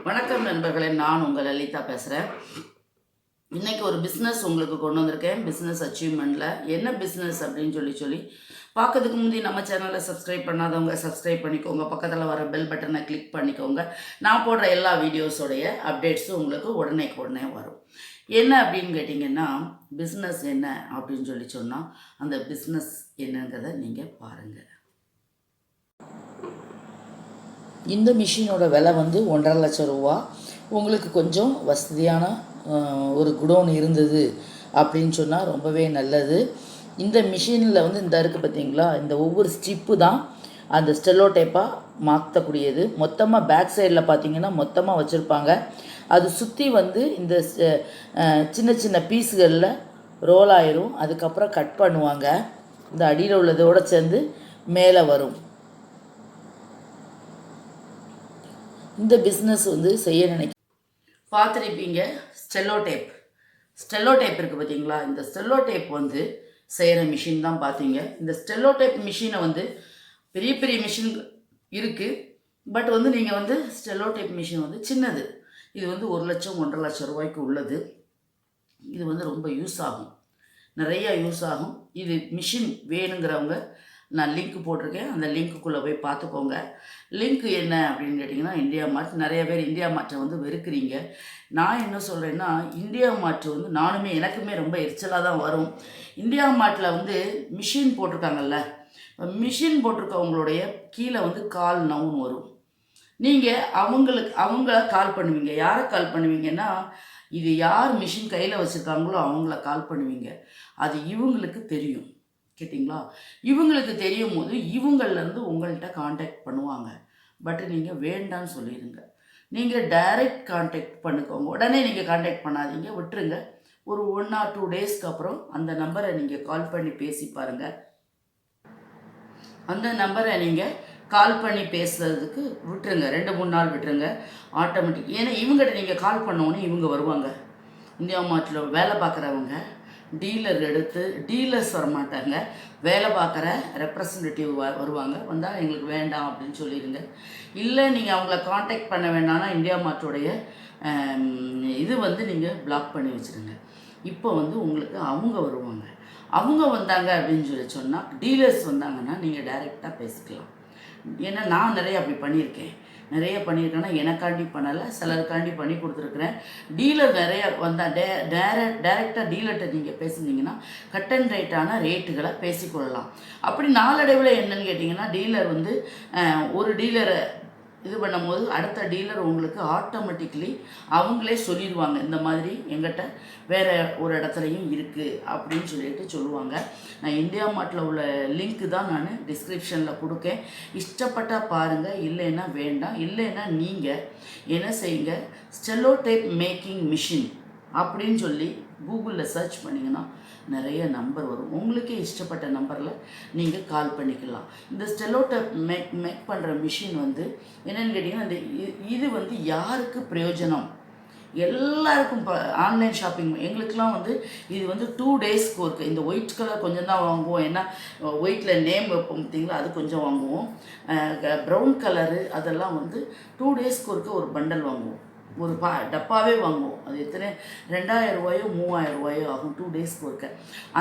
வணக்கம் நண்பர்களே, நான் உங்கள் லலிதா பேசுகிறேன். இன்றைக்கி ஒரு பிஸ்னஸ் உங்களுக்கு கொண்டு வந்திருக்கேன். பிஸ்னஸ் அச்சீவ்மெண்ட்டில் என்ன பிஸ்னஸ் அப்படின்னு சொல்லி பார்க்கறதுக்கு முந்தி நம்ம சேனலை சப்ஸ்கிரைப் பண்ணாதவங்க சப்ஸ்கிரைப் பண்ணிக்கோங்க. பக்கத்தில் வர பெல் பட்டனை கிளிக் பண்ணிக்கோங்க. நான் போடுற எல்லா வீடியோஸோடைய அப்டேட்ஸும் உங்களுக்கு உடனே வரும். என்ன அப்படின்னு கேட்டிங்கன்னா, பிஸ்னஸ் என்ன அப்படின்னு சொன்னால் அந்த பிஸ்னஸ் என்னங்கிறத நீங்கள் பாருங்கள். இந்த மிஷினோட விலை வந்து 1,50,000 ரூபா. உங்களுக்கு கொஞ்சம் வசதியான ஒரு குடோன் இருந்தது அப்படின்னு சொன்னால் ரொம்பவே நல்லது. இந்த மிஷினில் வந்து இந்த இருக்குது பார்த்தீங்களா, இந்த ஒவ்வொரு ஸ்ட்ரிப்பு தான் அந்த ஸ்டெல்லோ டேப்பாக மாற்றக்கூடியது. மொத்தமாக பேக் சைடில் பார்த்தீங்கன்னா மொத்தமாக வச்சுருப்பாங்க. அது சுற்றி வந்து இந்த சின்ன சின்ன பீஸுகளில் ரோல் ஆயிரும். அதுக்கப்புறம் கட் பண்ணுவாங்க. இந்த அடியில் உள்ளதோடு சேர்ந்து மேலே வரும். இந்த பிஸ்னஸ் வந்து செய்ய பார்த்துருப்பீங்க. ஸ்டெல்லோ டேப் இருக்குது பார்த்தீங்களா, இந்த ஸ்டெல்லோ டேப் வந்து செய்கிற மிஷின் தான் பார்த்தீங்க. இந்த ஸ்டெல்லோ டேப் மிஷினை வந்து பெரிய பெரிய மிஷின் இருக்குது. பட் வந்து நீங்கள் வந்து ஸ்டெல்லோ டேப் மிஷின் வந்து சின்னது. இது வந்து 1,00,000 1,50,000 ரூபாய்க்கு உள்ளது. இது வந்து ரொம்ப யூஸ் ஆகும், நிறையா யூஸ் ஆகும். இது மிஷின் வேணுங்கிறவங்க நான் லிங்க் போட்டிருக்கேன், அந்த லிங்க்குள்ளே போய் பார்த்துக்கோங்க. லிங்க் என்ன அப்படின்னு கேட்டிங்கன்னா, இந்தியா மார்ட். நிறைய பேர் இந்தியா மார்ட்டை வந்து வெறுக்கிறீங்க. நான் என்ன சொல்கிறேன்னா, இந்தியா மார்ட் வந்து நானுமே எனக்குமே ரொம்ப எரிச்சலாக தான் வரும். இந்தியா மார்ட்டில் வந்து மிஷின் போட்டிருக்காங்கல்ல, மிஷின் போட்டிருக்கவங்களுடைய கீழே வந்து கால் நவுன் வரும். நீங்கள் அவங்கள கால் பண்ணுவீங்க. யாரை கால் பண்ணுவீங்கன்னா, இது யார் மிஷின் கையில் வச்சுருக்காங்களோ அவங்கள கால் பண்ணுவீங்க. அது இவங்களுக்கு தெரியும். கேட்டிங்களா? இவங்களுக்கு தெரியும் போது இவங்கள்லேருந்து உங்கள்கிட்ட காண்டாக்ட் பண்ணுவாங்க. பட் நீங்கள் வேண்டான்னு சொல்லிடுங்க. நீங்கள் டைரக்ட் காண்டாக்ட் பண்ணிக்கோங்க. உடனே நீங்கள் காண்டாக்ட் பண்ணாதீங்க, விட்டுருங்க. ஒரு 1 or 2 டேஸ்க்கு அப்புறம் அந்த நம்பரை நீங்கள் கால் பண்ணி பேசி பாருங்கள். அந்த நம்பரை நீங்கள் கால் பண்ணி பேசுகிறதுக்கு விட்டுருங்க. 2-3 நாள் விட்டுருங்க. ஆட்டோமேட்டிக். ஏன்னா இவங்ககிட்ட நீங்கள் கால் பண்ணோன்னே இவங்க வருவாங்க. இந்தியா மார்ட்டில் வேலை பார்க்குறவங்க டீலர்ஸ் வரமாட்டாங்க. வேலை பார்க்குற ரெப்ரசன்டேட்டிவ் வருவாங்க. வந்தால் எங்களுக்கு வேண்டாம் அப்படின்னு சொல்லிடுங்க. இல்லை நீங்கள் அவங்கள காண்டாக்ட் பண்ண வேண்டாம்னா இந்தியா மார்ட்டோடைய இது வந்து நீங்கள் பிளாக் பண்ணி வச்சுருங்க. இப்போ வந்து உங்களுக்கு அவங்க வருவாங்க. அவங்க வந்தாங்க அப்படின்னு சொன்னால் டீலர்ஸ் வந்தாங்கன்னா நீங்கள் டைரெக்டாக பேசிக்கலாம். ஏன்னா நான் நிறைய அப்படி பண்ணியிருக்கேன்னா எனக்காண்டி பண்ணலை, சிலருக்காண்டி பண்ணி கொடுத்துருக்குறேன். டீலர் நிறைய வந்தால் டைரெக்டாக டீலர்கிட்ட நீங்கள் பேசுனீங்கன்னா கட் அண்ட் ரேட்டுகளை பேசிக்கொள்ளலாம். அப்படி நாளடைவில் என்னன்னு கேட்டிங்கன்னா, டீலர் வந்து ஒரு டீலரை இது பண்ணும்போது அடுத்த டீலர் உங்களுக்கு ஆட்டோமேட்டிக்லி அவங்களே சொல்லிடுவாங்க, இந்த மாதிரி எங்கிட்ட வேறு ஒரு இடத்துலையும் இருக்குது அப்படின்னு சொல்லுவாங்க. நான் இந்தியா மார்ட்டில் உள்ள லிங்க்கு தான் நான் டிஸ்கிரிப்ஷனில் கொடுக்கேன். இஷ்டப்பட்டால் பாருங்கள், இல்லைன்னா வேண்டாம். இல்லைன்னா நீங்கள் என்ன செய்யுங்க, ஸ்டெல்லோ டேப் மேக்கிங் மிஷின் அப்படின்னு கூகுளில் சர்ச் பண்ணிங்கன்னா நிறைய நம்பர் வரும். உங்களுக்கே இஷ்டப்பட்ட நம்பரில் நீங்கள் கால் பண்ணிக்கலாம். இந்த ஸ்டெல்லோ டேப் மேக் பண்ணுற மிஷின் வந்து என்னென்னு கேட்டிங்கன்னா, இந்த இது வந்து யாருக்கு பிரயோஜனம், எல்லாருக்கும். இப்போ ஆன்லைன் ஷாப்பிங் எங்களுக்கெலாம் வந்து இது வந்து 2 டேஸ்க்கு ஒர்க்கு. இந்த ஒயிட் கலர் கொஞ்சம் தான் வாங்குவோம், ஏன்னா ஒயிட்டில் நேம் வைப்போம் பார்த்தீங்களா, அது கொஞ்சம் வாங்குவோம். ப்ரௌன் கலரு அதெல்லாம் வந்து 2 டேஸ்க்கு ஒர்க்கு ஒரு பண்டல் வாங்குவோம். ஒரு டப்பாவே வாங்குவோம். அது எத்தனை 2,000 ரூபாயோ 3,000 ரூபாயோ ஆகும் 2 டேஸ்க்கு ஒர்க்க.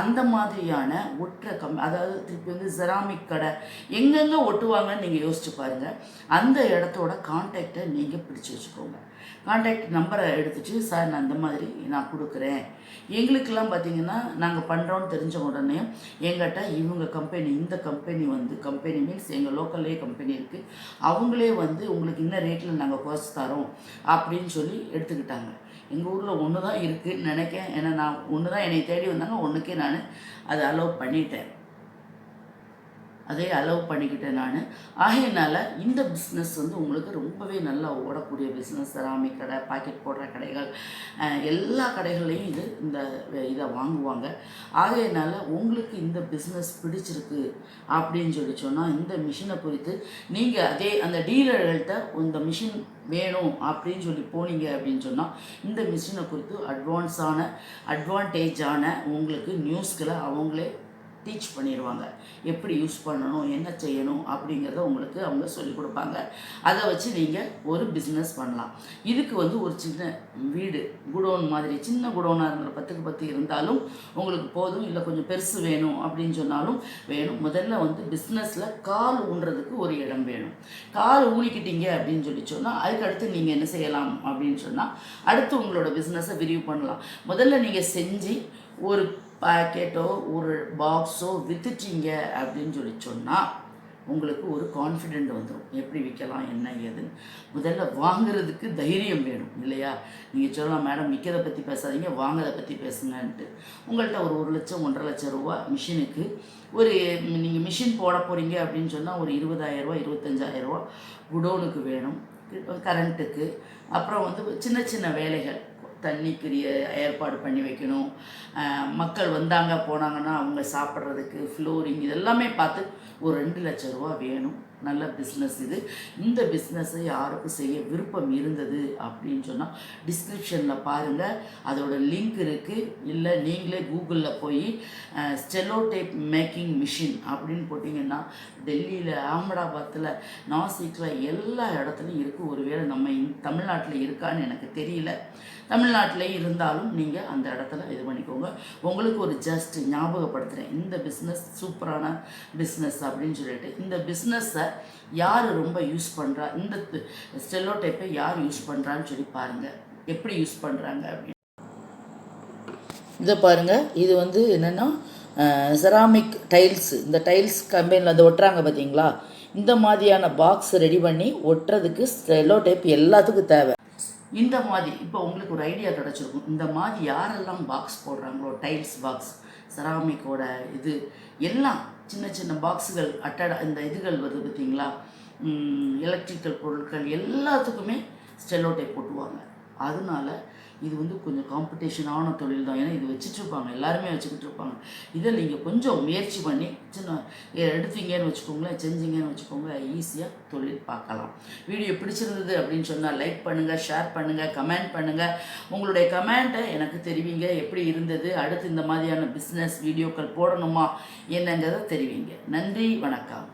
அந்த மாதிரியான ஒட்டுற அதாவது திருப்பி வந்து செராமிக் கடை எங்கெங்கே ஒட்டுவாங்கன்னு நீங்கள் யோசிச்சு பாருங்கள். அந்த இடத்தோட கான்டாக்டை நீங்கள் பிடிச்சி வச்சுக்கோங்க. கான்டாக்ட் நம்பரை எடுத்துகிட்டு, சார் நான் இந்த மாதிரி நான் கொடுக்குறேன், எங்களுக்கெல்லாம் பார்த்திங்கன்னா நாங்கள் பண்ணுறோன்னு தெரிஞ்ச உடனே எங்கிட்ட இவங்க கம்பெனி, இந்த கம்பெனி மீன்ஸ் எங்கள் லோக்கல்லே கம்பெனி இருக்குது, அவங்களே வந்து உங்களுக்கு இன்ன ரேட்டில் நாங்கள் குறைச்சி தரோம் அப்படின்னு எடுத்துக்கிட்டாங்க. எங்கள் ஊரில் ஒன்று தான் இருக்குதுன்னு நினைக்கிறேன். ஏன்னா நான் ஒன்று தான் என்னை தேடி வந்தாங்க, ஒன்றுக்கே நான் அதை அலோவ் பண்ணிட்டேன். அதே அலோவ் பண்ணிக்கிட்டேன் நான். ஆகையினால இந்த பிஸ்னஸ் வந்து உங்களுக்கு ரொம்பவே நல்லா ஓடக்கூடிய பிஸ்னஸ். செராமிக் கடை, பாக்கெட் போடுற கடைகள், எல்லா கடைகள்லையும் இந்த இதை வாங்குவாங்க. ஆகையினால உங்களுக்கு இந்த பிஸ்னஸ் பிடிச்சிருக்கு அப்படின்னு சொன்னால் இந்த மிஷினை குறித்து நீங்கள் அந்த டீலர்கள்ட்ட இந்த மிஷின் வேணும் அப்படின்னு போனீங்க அப்படின்னு சொன்னால் இந்த மிஷினை குறித்து அட்வான்டேஜான உங்களுக்கு நியூஸ்களை அவங்களே டீச் பண்ணிடுவாங்க. எப்படி யூஸ் பண்ணணும், என்ன செய்யணும் அப்படிங்கிறத உங்களுக்கு அவங்க சொல்லிக் கொடுப்பாங்க. அதை வச்சு நீங்கள் ஒரு பிஸ்னஸ் பண்ணலாம். இதுக்கு வந்து ஒரு சின்ன வீடு, குடோன் மாதிரி, சின்ன குடோனாக இருந்தால் 10க்கு 10 இருந்தாலும் உங்களுக்கு போதும். இல்லை கொஞ்சம் பெருசு வேணும் அப்படின்னு சொன்னாலும் வேணும். முதல்ல வந்து பிஸ்னஸில் கால் ஊன்றதுக்கு ஒரு இடம் வேணும். கால் ஊனிக்கிட்டீங்க அப்படின்னு சொல்லி சொன்னால் அதுக்கடுத்து நீங்கள் என்ன செய்யலாம் அப்படின்னு சொன்னால் அடுத்து உங்களோட பிஸ்னஸை விரிவு பண்ணலாம். முதல்ல நீங்கள் செஞ்சு ஒரு பேக்கெட்டோ ஒரு பாக்ஸோ விற்றுட்டீங்க அப்படின்னு சொல்லி சொன்னால் உங்களுக்கு ஒரு கான்ஃபிடென்ட் வந்துடும். எப்படி விற்கலாம், என்ன ஏதுன்னு. முதல்ல வாங்குறதுக்கு தைரியம் வேணும் இல்லையா? நீங்கள் சொல்லலாம், மேடம் விற்கிறத பற்றி பேசாதீங்க, வாங்குறதை பற்றி பேசுங்கன்ட்டு. உங்கள்கிட்ட ஒரு 1 லட்சம் 1.5 லட்சம் ரூபா மிஷினுக்கு ஒரு நீங்கள் மிஷின் போட போகிறீங்க அப்படின்னு சொன்னால் ஒரு 20,000 ரூபா 25,000 ரூபா குடோனுக்கு வேணும், கரண்ட்டுக்கு. அப்புறம் வந்து சின்ன சின்ன வேலைகள், தண்ணிக்குரிய ஏற்பாடு பண்ணி வைக்கணும், மக்கள் வந்தாங்க போனாங்கன்னா அவங்க சாப்பிட்றதுக்கு ஃப்ளோரிங், இதெல்லாமே பார்த்து ஒரு 2 லட்சம் ரூபா வேணும். நல்ல பிஸ்னஸ் இது. இந்த பிஸ்னஸை யாருக்கும் செய்ய விருப்பம் இருந்தது அப்படின்னு சொன்னால் டிஸ்கிரிப்ஷனில் பாருங்கள், அதோட லிங்க் இருக்குது. இல்லை நீங்களே கூகுளில் போய் ஸ்டெலோ டேப் மேக்கிங் மிஷின் அப்படின்னு போட்டிங்கன்னா டெல்லியில், அகமதாபாத்தில், நாசிக்கில் எல்லா இடத்துலையும் இருக்குது. ஒருவேளை நம்ம தமிழ்நாட்டில் இருக்கான்னு எனக்கு தெரியல. தமிழ்நாட்டில் இருந்தாலும் நீங்கள் அந்த இடத்துல இது பண்ணிக்கோங்க. உங்களுக்கு ஒரு ஜஸ்ட் ஞாபகப்படுத்துகிறேன், இந்த பிஸ்னஸ் சூப்பரான பிஸ்னஸ் அப்படின்னு சொல்லிட்டு. இந்த பிஸ்னஸை யார் ரொம்ப யூஸ் பண்ணுறா, இந்த ஸ்டெலோ டைப்பை யார் யூஸ் பண்ணுறான்னு சொல்லி பாருங்கள், எப்படி யூஸ் பண்ணுறாங்க அப்படின்னு. இதை பாருங்கள், இது வந்து என்னென்னா செராமிக் டைல்ஸு. இந்த டைல்ஸ் கம்பெனியில் அதை ஒட்டுறாங்க பார்த்தீங்களா? இந்த மாதிரியான பாக்ஸ் ரெடி பண்ணி ஒட்டுறதுக்கு ஸ்டெலோ டைப் எல்லாத்துக்கும் தேவை. இந்த மாதிரி இப்போ உங்களுக்கு ஒரு ஐடியா கிடச்சிருக்கும். இந்த மாதிரி யாரெல்லாம் பாக்ஸ் போடுறாங்களோ, டைல்ஸ் பாக்ஸ், செராமிக்கோட இது எல்லாம் சின்ன சின்ன பாக்ஸுகள், இந்த இதுகள் வருது பார்த்தீங்களா, எலக்ட்ரிக்கல் பொருட்கள் எல்லாத்துக்குமே ஸ்டெலோ டைப் போட்டுவாங்க. அதனால இது வந்து கொஞ்சம் காம்படிஷனான தொழில் தான். ஏன்னா இது வச்சுட்ருப்பாங்க, எல்லாருமே வச்சுக்கிட்டு இருப்பாங்க. இதை நீங்கள் கொஞ்சம் முயற்சி பண்ணி சின்ன எடுத்தீங்கன்னு வச்சுக்கோங்களேன், செஞ்சீங்கன்னு வச்சுக்கோங்க, ஈஸியாக தொழில் பார்க்கலாம். வீடியோ பிடிச்சிருந்தது அப்படின்னு சொன்னால் லைக் பண்ணுங்கள், ஷேர் பண்ணுங்கள், கமெண்ட் பண்ணுங்கள். உங்களுடைய கமெண்ட்டை எனக்கு தெரிவிங்க, எப்படி இருந்தது, அடுத்து இந்த மாதிரியான பிஸ்னஸ் வீடியோக்கள் போடணுமா என்னங்கிறத தெரிவிங்க. நன்றி, வணக்கம்.